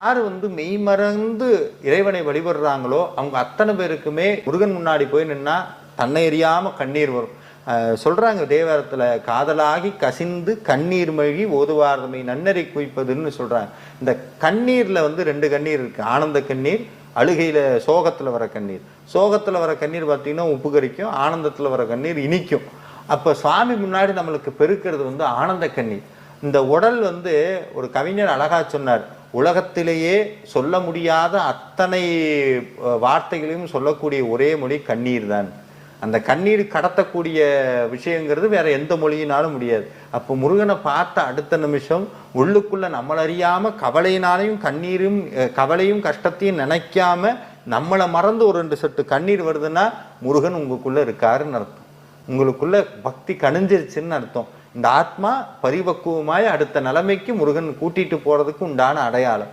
யார் மெய்மறந்து இறைவனை வழிபடுறாங்களோ அவங்க அத்தனை பேருக்குமே முருகன் முன்னாடி போய் நின்னா தன்னை எறியாம கண்ணீர் வரும். சொல்றாங்க தேவாரத்துல, காதலாகி கசிந்து கண்ணீர் மழி ஓதுவார்தமை நன்னறி குவிப்பதுன்னு சொல்றாங்க. இந்த கண்ணீர்ல ரெண்டு கண்ணீர் இருக்கு. ஆனந்த கண்ணீர், அழுகையில சோகத்துல வர கண்ணீர். சோகத்துல வர கண்ணீர் பார்த்தீங்கன்னா உப்பு கரிக்கும், ஆனந்தத்துல வர கண்ணீர் இனிக்கும். அப்ப சுவாமி முன்னாடி நம்மளுக்கு பெருக்கிறது ஆனந்த கண்ணீர். இந்த உடல் ஒரு கவிஞர் அழகா சொன்னார், உலகத்திலேயே சொல்ல முடியாத அத்தனை வார்த்தைகளையும் சொல்லக்கூடிய ஒரே மொழி கண்ணீர் தான். அந்த கண்ணீர் கடத்தக்கூடிய விஷயங்கிறது வேற எந்த மொழியினாலும் முடியாது. அப்போ முருகனை பார்த்த அடுத்த நிமிஷம் உள்ளுக்குள்ள நம்மளறியாம கவலையினாலையும் கவலையும் கஷ்டத்தையும் நினைக்காம நம்மளை மறந்து ஒரு 2 சொட்டு கண்ணீர் வருதுன்னா முருகன் உங்களுக்குள்ள இருக்காருன்னு அர்த்தம். உங்களுக்குள்ள பக்தி கணிஞ்சிருச்சுன்னு அர்த்தம். இந்த ஆத்மா பரிபக்குவமாய் அடுத்த நிலைமைக்கு முருகன் கூட்டிட்டு போறதுக்கு உண்டான அடையாளம்.